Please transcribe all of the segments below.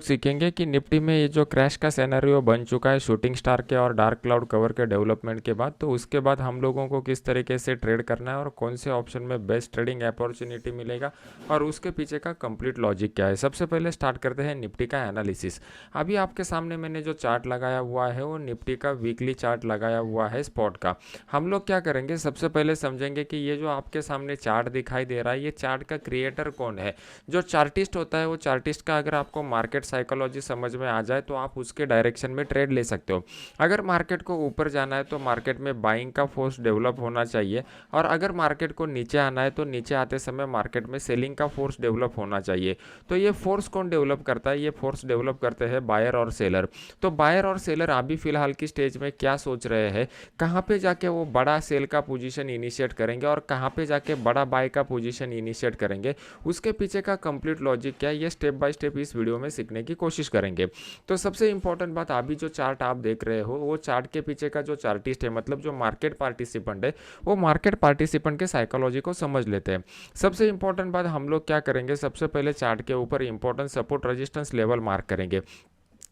सीखेंगे कि निफ्टी में ये जो क्रैश का सिनेरियो बन चुका है शूटिंग स्टार के और डार्क क्लाउड कवर के डेवलपमेंट के बाद, तो उसके बाद हम लोगों को किस तरीके से ट्रेड करना है और कौन से ऑप्शन में बेस्ट ट्रेडिंग अपॉर्चुनिटी मिलेगा और उसके पीछे का कंप्लीट लॉजिक क्या है। सबसे पहले स्टार्ट करते हैं निफ्टी का एनालिसिस। अभी आपके सामने मैंने जो चार्ट लगाया हुआ है वो निफ्टी का वीकली चार्ट लगाया हुआ है स्पॉट का। हम लोग क्या करेंगे, सबसे पहले समझेंगे कि ये जो आपके सामने चार्ट दिखाई दे रहा है ये चार्ट का क्रिएटर कौन है। जो चार्टिस्ट होता है वो चार्टिस्ट का अगर आपको मार्केट साइकोलॉजी समझ में आ जाए तो आप उसके डायरेक्शन में ट्रेड ले सकते हो। अगर मार्केट को ऊपर जाना है तो मार्केट में बाइंग का फोर्स डेवलप होना चाहिए, और अगर मार्केट को नीचे आना है तो नीचे आते समय मार्केट में सेलिंग का फोर्स डेवलप होना चाहिए। तो ये फोर्स कौन डेवलप करता है, ये फोर्स डेवलप करते हैं बायर और सेलर। तो बायर और सेलर अभी फिलहाल की स्टेज में क्या सोच रहे हैं, कहाँ पे जाके वो बड़ा सेल का पोजीशन इनिशिएट करेंगे और कहाँ पे जाके बड़ा बाय का पोजीशन इनिशिएट करेंगे, उसके पीछे का कंप्लीट लॉजिक क्या है, ये स्टेप बाय स्टेप इस वीडियो में सीखने की कोशिश करेंगे। तो सबसे इंपॉर्टेंट बात, अभी जो चार्ट आप देख रहे हो वो चार्ट के पीछे का जो चार्टिस्ट है, मतलब जो मार्केट पार्टिसिपेंट है, वो मार्केट पार्टिसिपेंट के साइकोलॉजी को समझ लेते हैं। सबसे इंपॉर्टेंट बात हम लोग क्या करेंगे, सबसे पहले चार्ट के ऊपर important support resistance level mark करेंगे।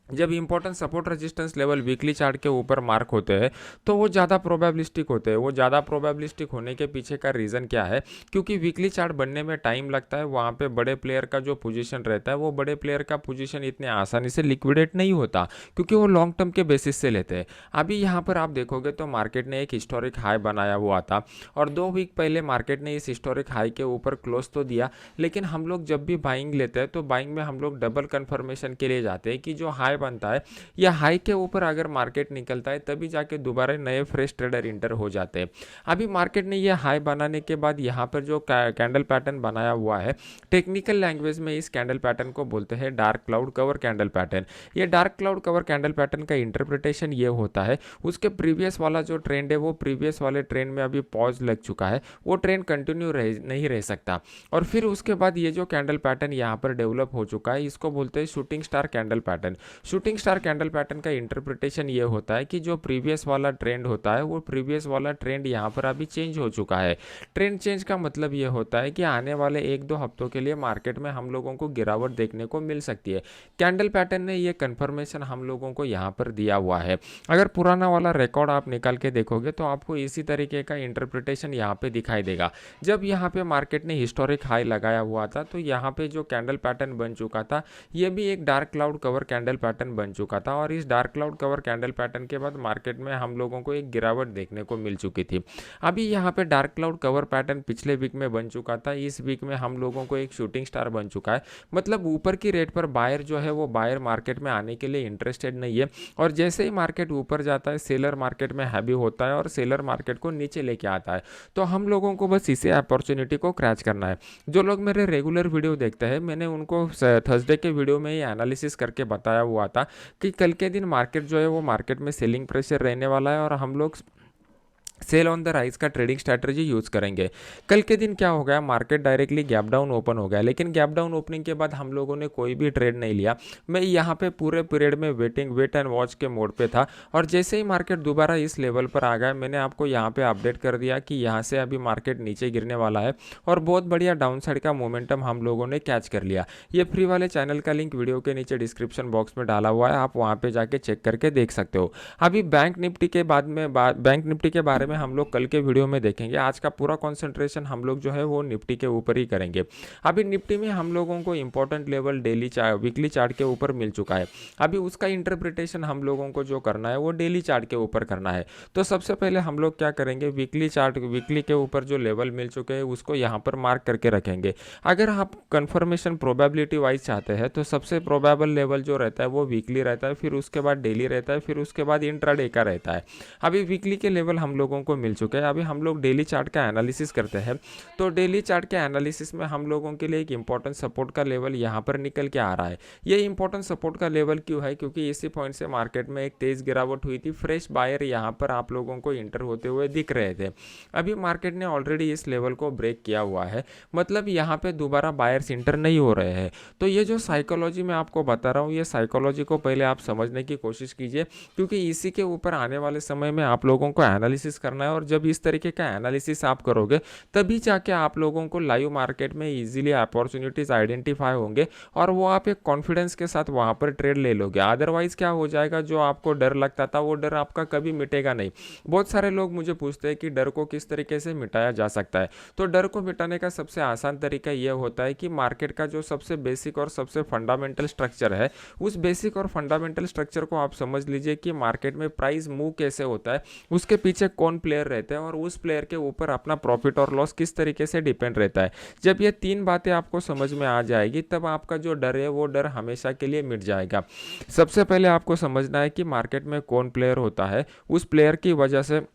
जब important support resistance level weekly chart के ऊपर मार्क होते हैं तो वो ज़्यादा प्रोबेबिलिस्टिक होते हैं। वो ज़्यादा प्रोबेबिलिस्टिक होने के पीछे का रीज़न क्या है, क्योंकि वीकली चार्ट बनने में टाइम लगता है, वहाँ पे बड़े प्लेयर का जो पोजीशन रहता है वो बड़े प्लेयर का पोजीशन इतने आसानी से लिक्विडेट नहीं होता, क्योंकि वो लॉन्ग टर्म के बेसिस से लेते हैं। अभी यहाँ पर आप देखोगे तो मार्केट ने एक हिस्टोरिक हाई बनाया हुआ था और 2 वीक पहले मार्केट ने इस हिस्टोरिक हाई के ऊपर क्लोज तो दिया, लेकिन हम लोग जब भी बाइंग लेते हैं तो बाइंग में हम लोग डबल कन्फर्मेशन के लिए जाते हैं कि जो हाई बनता है या हाई के ऊपर अगर मार्केट निकलता है तभी जाके दोबारा नए फ्रेश ट्रेडर इंटर हो जाते हैं। अभी मार्केट ने ये हाई बनाने के बाद यहाँ पर जो कैंडल पैटर्न बनाया हुआ है, टेक्निकल लैंग्वेज में इस कैंडल पैटर्न को बोलते हैं dark cloud cover candle pattern. ये dark cloud cover candle pattern का इंटरप्रिटेशन ये होता है, उसके प्रीवियस वाला जो ट्रेंड है वो प्रीवियस वाले ट्रेंड में अभी पॉज लग चुका है, वो ट्रेंड कंटिन्यू नहीं रह सकता। और फिर उसके बाद ये जो कैंडल पैटर्न यहाँ पर डेवलप हो चुका है इसको बोलते हैं shooting star candle pattern. Shooting star candle pattern का इंटरप्रिटेशन ये होता है कि जो प्रीवियस वाला ट्रेंड होता है वो प्रीवियस वाला ट्रेंड यहाँ पर अभी चेंज हो चुका है। ट्रेंड चेंज का मतलब ये होता है कि आने वाले 1-2 हफ्तों के लिए मार्केट में हम लोगों को गिरावट देखने को मिल सकती है। कैंडल पैटर्न ने ये कन्फर्मेशन हम लोगों को यहाँ पर दिया हुआ है। अगर पुराना वाला रिकॉर्ड आप निकाल के देखोगे तो आपको इसी तरीके का इंटरप्रिटेशन यहाँ पे दिखाई देगा। जब यहाँ पे मार्केट ने हिस्टोरिक हाई लगाया हुआ था तो यहाँ पे जो कैंडल पैटर्न बन चुका था ये भी एक dark cloud cover candle pattern बन चुका था, और इस dark cloud cover candle pattern के बाद मार्केट में हम लोगों को एक गिरावट देखने को मिल चुकी थी। अभी यहाँ पे डार्क क्लाउड कवर पैटर्न पिछले वीक में बन चुका था, इस वीक में हम लोगों को एक शूटिंग स्टार बन चुका है। मतलब ऊपर की रेट पर बायर जो है वो बायर मार्केट में आने के लिए इंटरेस्टेड नहीं है, और जैसे ही मार्केट ऊपर जाता है सेलर मार्केट में हैवी होता है और सेलर मार्केट को नीचे लेके आता है। तो हम लोगों को बस इसे अपॉर्चुनिटी को क्रैच करना है। जो लोग मेरे रेगुलर वीडियो देखते हैं, मैंने उनको थर्सडे के वीडियो में ये एनालिसिस करके बताया हुआ था कि कल के दिन मार्केट जो है वो मार्केट में सेलिंग प्रेशर रहने वाला है और हम लोग सेल ऑन द राइज का ट्रेडिंग स्ट्रैटेजी यूज़ करेंगे। कल के दिन क्या हो गया, market directly gap down open हो गया, लेकिन गैप डाउन ओपनिंग के बाद हम लोगों ने कोई भी ट्रेड नहीं लिया। मैं यहाँ पे पूरे पीरियड में वेट एंड वॉच के मोड पे था, और जैसे ही मार्केट दोबारा इस लेवल पर आ गया मैंने आपको यहाँ पे अपडेट कर दिया कि यहाँ से अभी मार्केट नीचे गिरने वाला है, और बहुत बढ़िया डाउन साइड का मोमेंटम हम लोगों ने कैच कर लिया। ये फ्री वाले चैनल का लिंक वीडियो के नीचे डिस्क्रिप्शन बॉक्स में डाला हुआ है, आप वहाँ पर जाके चेक करके देख सकते हो। अभी बैंक निफ्टी के बैंक निफ्टी के बारे में हम लोग कल के वीडियो में देखेंगे। आज का पूरा कंसंट्रेशन हम लोग जो है वो निफ्टी के ऊपर ही करेंगे। अभी निफ्टी में हम लोगों को इंपॉर्टेंट लेवल वीकली चार्ट के ऊपर मिल चुका है। अभी उसका इंटरप्रिटेशन हम लोगों को जो करना है वो डेली चार्ट के ऊपर करना है। तो सबसे पहले हम लोग क्या करेंगे, वीकली के ऊपर जो लेवल मिल चुके हैं उसको यहाँ पर मार्क करके रखेंगे। अगर आप कंफर्मेशन प्रोबेबिलिटी वाइज चाहते हैं तो सबसे प्रोबेबल लेवल जो रहता है वो वीकली रहता है, फिर उसके बाद डेली रहता है, फिर उसके बाद इंट्राडे का रहता है। अभी वीकली के लेवल हम लोगों को मिल चुके हैं। अभी हम लोग डेली चार्ट का एनालिसिस करते हैं। तो डेली चार्ट के एनालिसिस में हम लोगों के लिए एक इंपॉर्टेंट सपोर्ट का लेवल यहाँ पर निकल के आ रहा है। ये इंपॉर्टेंट सपोर्ट का लेवल क्यों है, क्योंकि इसी पॉइंट से मार्केट में एक तेज गिरावट हुई थी, फ्रेश बायर यहाँ पर आप लोगों को इंटर होते हुए दिख रहे थे। अभी मार्केट ने ऑलरेडी इस लेवल को ब्रेक किया हुआ है, मतलब यहाँ पे दोबारा बायर्स इंटर नहीं हो रहे हैं। तो ये जो साइकोलॉजी मैं आपको बता रहा हूँ, ये साइकोलॉजी को पहले आप समझने की कोशिश कीजिए, क्योंकि इसी के ऊपर आने वाले समय में आप लोगों को एनालिसिस करना है, और जब इस तरीके का एनालिसिस आप करोगे तभी जाके आप लोगों को लाइव मार्केट में इजीली अपॉर्चुनिटीज आइडेंटिफाई होंगे और वो आप एक कॉन्फिडेंस के साथ वहाँ पर ट्रेड ले लोगे। अदरवाइज क्या हो जाएगा, जो आपको डर लगता था वो डर आपका कभी मिटेगा नहीं। बहुत सारे लोग मुझे पूछते हैं कि डर को किस तरीके से मिटाया जा सकता है। तो डर को मिटाने का सबसे आसान तरीका यह होता है कि मार्केट का जो सबसे बेसिक और सबसे फंडामेंटल स्ट्रक्चर है, उस बेसिक और फंडामेंटल स्ट्रक्चर को आप समझ लीजिए कि मार्केट में प्राइस मूव कैसे होता है, उसके पीछे कौन प्लेयर रहते हैं और उस प्लेयर के ऊपर अपना प्रॉफिट और लॉस किस तरीके से डिपेंड रहता है। जब ये तीन बातें आपको समझ में आ जाएगी तब आपका जो डर है वो डर हमेशा के लिए मिट जाएगा। सबसे पहले आपको समझना है कि मार्केट में कौन प्लेयर होता है, उस प्लेयर की वजह से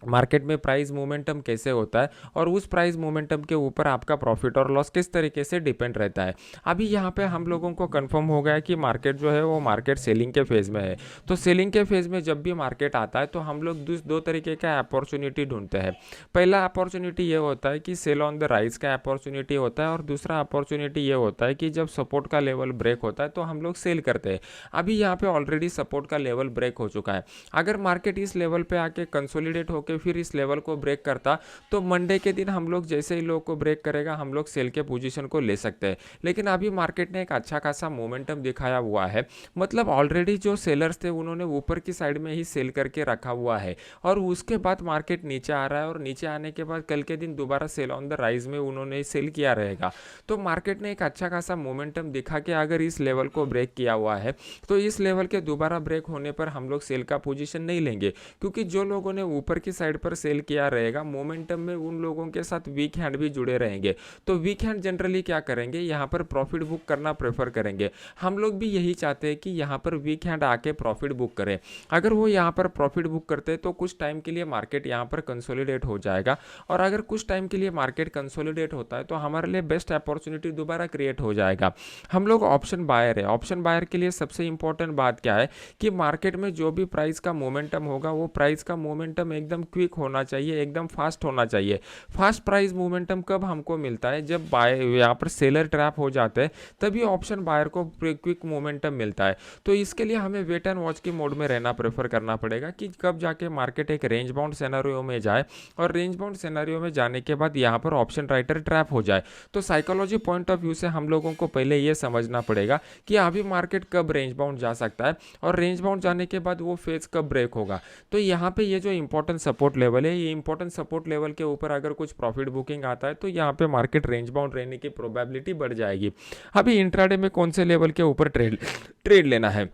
मार्केट में प्राइस मोमेंटम कैसे होता है और उस प्राइस मोमेंटम के ऊपर आपका प्रॉफिट और लॉस किस तरीके से डिपेंड रहता है। अभी यहाँ पे हम लोगों को कंफर्म हो गया कि मार्केट जो है वो मार्केट सेलिंग के फेज़ में है। तो सेलिंग के फेज़ में जब भी मार्केट आता है तो हम लोग दो तरीके का अपॉर्चुनिटी ढूंढते हैं। पहला अपॉर्चुनिटी ये होता है कि सेल ऑन द राइज का अपॉर्चुनिटी होता है, और दूसरा अपॉर्चुनिटी ये होता है कि जब सपोर्ट का लेवल ब्रेक होता है तो हम लोग सेल करते हैं। अभी यहाँ पे ऑलरेडी सपोर्ट का लेवल ब्रेक हो चुका है। अगर मार्केट इस लेवल पे आके कंसोलिडेट होकर फिर इस लेवल को ब्रेक करता तो मंडे के दिन हम लोग जैसे ही लो को ब्रेक करेगा हम लोग सेल के पोजीशन को ले सकते हैं। लेकिन अभी मार्केट ने एक अच्छा खासा मोमेंटम दिखाया हुआ है, मतलब ऑलरेडी जो सेलर्स थे उन्होंने ऊपर की साइड में ही सेल करके रखा हुआ है और उसके बाद मार्केट नीचे आ रहा है, और नीचे आने के बाद कल के दिन दोबारा सेल ऑन द राइज में उन्होंने सेल किया रहेगा। तो मार्केट ने एक अच्छा खासा मोमेंटम दिखा के अगर इस लेवल को ब्रेक किया हुआ है तो इस लेवल के दोबारा ब्रेक होने पर हम लोग सेल का पोजीशन नहीं लेंगे, क्योंकि जो लोगों ने ऊपर की साइड पर सेल किया रहेगा मोमेंटम में उन लोगों के साथ वीक हैंड भी जुड़े रहेंगे। तो वीक हैंड जनरली क्या करेंगे, यहाँ पर प्रॉफिट बुक करना प्रेफर करेंगे। हम लोग भी यही चाहते हैं कि यहाँ पर वीक हैंड आके प्रॉफिट बुक करें। अगर वो यहाँ पर प्रॉफिट बुक करते हैं तो कुछ टाइम के लिए मार्केट यहाँ पर कंसोलिडेट हो जाएगा, और अगर कुछ टाइम के लिए मार्केट कंसोलिडेट होता है तो हमारे लिए बेस्ट अपॉर्चुनिटी दोबारा क्रिएट हो जाएगा। हम लोग ऑप्शन बायर है। ऑप्शन बायर के लिए सबसे इंपॉर्टेंट बात क्या है कि मार्केट में जो भी प्राइस का मोमेंटम होगा वो प्राइस का मोमेंटम एकदम क्विक होना चाहिए, एकदम फास्ट होना चाहिए। फास्ट प्राइस मोमेंटम कब हमको मिलता है, जब बाय यहाँ पर सेलर ट्रैप हो जाते हैं तभी ऑप्शन बायर को क्विक मोमेंटम मिलता है। तो इसके लिए हमें वेट एंड वॉच की मोड में रहना प्रेफर करना पड़ेगा कि कब जाके मार्केट एक रेंज बाउंड सिनेरियो में जाए, और रेंज बाउंड सिनेरियो में जाने के बाद यहाँ पर ऑप्शन राइटर ट्रैप हो जाए। तो साइकोलॉजी पॉइंट ऑफ व्यू से हम लोगों को पहले ये समझना पड़ेगा कि अभी मार्केट कब रेंज बाउंड जा सकता है और रेंज बाउंड जाने के बाद वो फेज कब ब्रेक होगा। तो यहाँ पे ये जो इंपॉर्टेंट सपोर्ट लेवल है, ये इंपॉर्टेंट सपोर्ट लेवल के ऊपर अगर कुछ प्रॉफिट बुकिंग आता है तो यहाँ पे मार्केट रेंज बाउंड रहने की प्रोबेबिलिटी बढ़ जाएगी। अभी इंट्राडे में कौन से लेवल के ऊपर ट्रेड लेना है,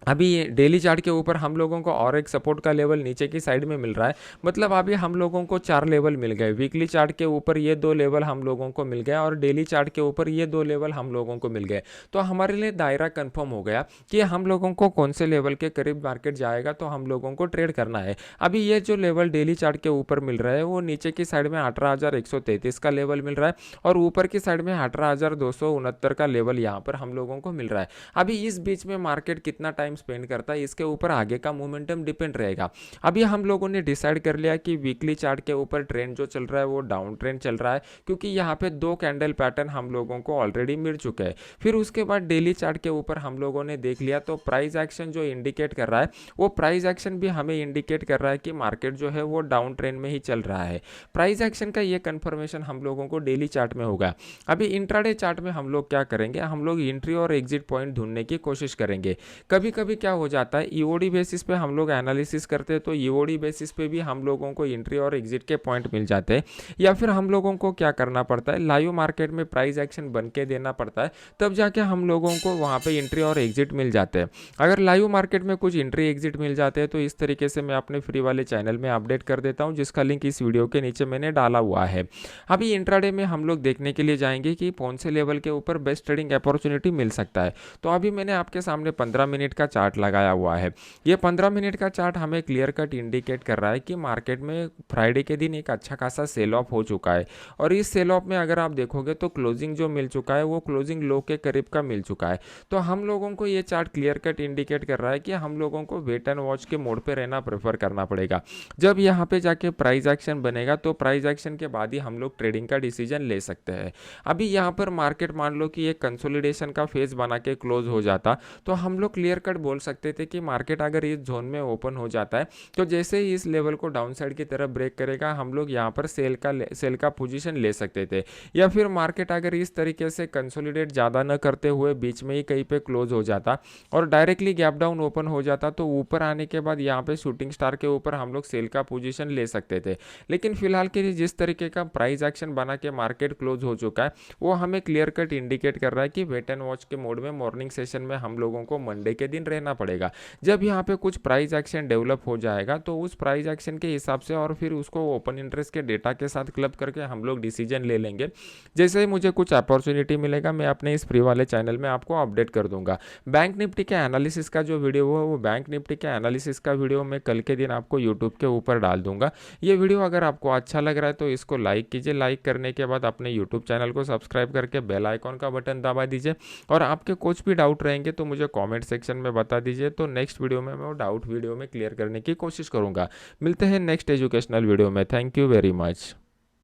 अभी डेली चार्ट के ऊपर हम लोगों को और एक सपोर्ट का लेवल नीचे की साइड में मिल रहा है। मतलब अभी हम लोगों को 4 लेवल मिल गए। वीकली चार्ट के ऊपर ये 2 लेवल हम लोगों को मिल गया और डेली चार्ट के ऊपर ये 2 लेवल हम लोगों को मिल गए। तो हमारे लिए दायरा कंफर्म हो गया कि हम लोगों को कौन से लेवल के करीब मार्केट जाएगा तो हम लोगों को ट्रेड करना है। अभी ये जो लेवल डेली चार्ट के ऊपर मिल रहा है वो नीचे की साइड में 18,133 का लेवल मिल रहा है और ऊपर की साइड में 18,269 का लेवल यहाँ पर हम लोगों को मिल रहा है। अभी इस बीच में मार्केट कितना टाइम स्पेंड करता है इसके ऊपर आगे का मोमेंटम डिपेंड रहेगा। अभी हम लोगों ने डिसाइड कर लिया कि वीकली चार्ट के ऊपर ट्रेंड जो चल रहा है वो डाउन ट्रेंड चल रहा है, क्योंकि यहाँ पे 2 कैंडल पैटर्न हम लोगों को ऑलरेडी मिल चुके हैं। फिर उसके बाद डेली चार्ट के ऊपर हम लोगों ने देख लिया तो प्राइस एक्शन जो इंडिकेट कर रहा है वो प्राइस एक्शन भी हमें इंडिकेट कर रहा है कि मार्केट जो है वो डाउन ट्रेंड में ही चल रहा है। प्राइस एक्शन का ये कंफर्मेशन हम लोगों को डेली चार्ट में होगा। अभी इंट्राडे चार्ट में हम लोग क्या करेंगे, हम लोग एंट्री और एग्जिट पॉइंट ढूंढने की कोशिश करेंगे। कभी कभी क्या हो जाता है, ईओडी बेसिस पे हम लोग एनालिसिस करते हैं तो ईओडी बेसिस पे भी हम लोगों को एंट्री और एग्जिट के पॉइंट मिल जाते हैं, या फिर हम लोगों को क्या करना पड़ता है, लाइव मार्केट में प्राइस एक्शन बन के देना पड़ता है, तब जाके हम लोगों को वहाँ पे एंट्री और एग्जिट मिल जाते हैं। अगर लाइव मार्केट में कुछ एंट्री एग्जिट मिल जाते हैं तो इस तरीके से मैं अपने फ्री वाले चैनल में अपडेट कर देता हूँ, जिसका लिंक इस वीडियो के नीचे मैंने डाला हुआ है। अभी इंट्राडे में हम लोग देखने के लिए जाएंगे कि कौन से लेवल के ऊपर बेस्ट ट्रेडिंग अपॉर्चुनिटी मिल सकता है। तो अभी मैंने आपके सामने 15 मिनट का चार्ट लगाया हुआ है। ये 15 मिनट का चार्ट हमें क्लियर कट इंडिकेट कर रहा है कि मार्केट में फ्राइडे के दिन एक अच्छा खासा सेल ऑफ हो चुका है, और इस सेल ऑफ में अगर आप देखोगे तो क्लोजिंग जो मिल चुका है वो क्लोजिंग लो के करीब का मिल चुका है। तो हम लोगों को ये चार्ट क्लियर कट इंडिकेट कर रहा है कि हम लोगों को वेट एंड वॉच के मोड पे रहना प्रेफर करना पड़ेगा। जब यहाँ पे जाके प्राइस एक्शन बनेगा तो प्राइस एक्शन के बाद ही हम लोग ट्रेडिंग का डिसीजन ले सकते हैं। अभी यहाँ पर मार्केट मान लो कि एक कंसोलिडेशन का फेज बना के क्लोज हो जाता तो हम लोग क्लियर कट साइड बोल सकते थे कि मार्केट अगर इस जोन में ओपन हो जाता है तो जैसे ही इस लेवल को डाउन साइड की तरफ ब्रेक करेगा हम लोग यहाँ पर सेल का पोजीशन ले सकते थे, या फिर मार्केट अगर इस तरीके से कंसोलिडेट ज़्यादा न करते हुए बीच में ही कहीं पे क्लोज हो जाता और डायरेक्टली गैप डाउन ओपन हो जाता तो ऊपर आने के बाद यहाँ पे शूटिंग स्टार के ऊपर हम लोग सेल का पोजीशन ले सकते थे। लेकिन फिलहाल के लिए जिस तरीके का प्राइस एक्शन बना के मार्केट क्लोज हो चुका है वो हमें क्लियर कट इंडिकेट कर रहा है कि वेट एंड वॉच के मोड में मॉर्निंग सेशन में हम लोगों को मंडे के दिन रहना पड़ेगा। जब यहाँ पे कुछ प्राइस एक्शन डेवलप हो जाएगा तो उस प्राइस एक्शन के हिसाब से और फिर उसको ओपन इंटरेस्ट के डेटा के साथ क्लब करके हम लोग डिसीजन ले लेंगे। जैसे ही मुझे कुछ अपॉर्चुनिटी मिलेगा मैं अपने इस फ्री वाले चैनल में आपको अपडेट कर दूंगा। बैंक निफ्टी के एनालिसिस का जो वीडियो है वो बैंक निफ्टी के एनालिसिस का वीडियो मैं कल के दिन आपको यूट्यूब के ऊपर डाल दूंगा। ये वीडियो अगर आपको अच्छा लग रहा है तो इसको लाइक कीजिए, लाइक करने के बाद अपने यूट्यूब चैनल को सब्सक्राइब करके बेल आइकॉन का बटन दबा दीजिए और आपके कुछ भी डाउट रहेंगे तो मुझे कॉमेंट सेक्शन में बता दीजिए, तो नेक्स्ट वीडियो में मैं वो डाउट वीडियो में क्लियर करने की कोशिश करूंगा। मिलते हैं नेक्स्ट एजुकेशनल वीडियो में। Thank you very much.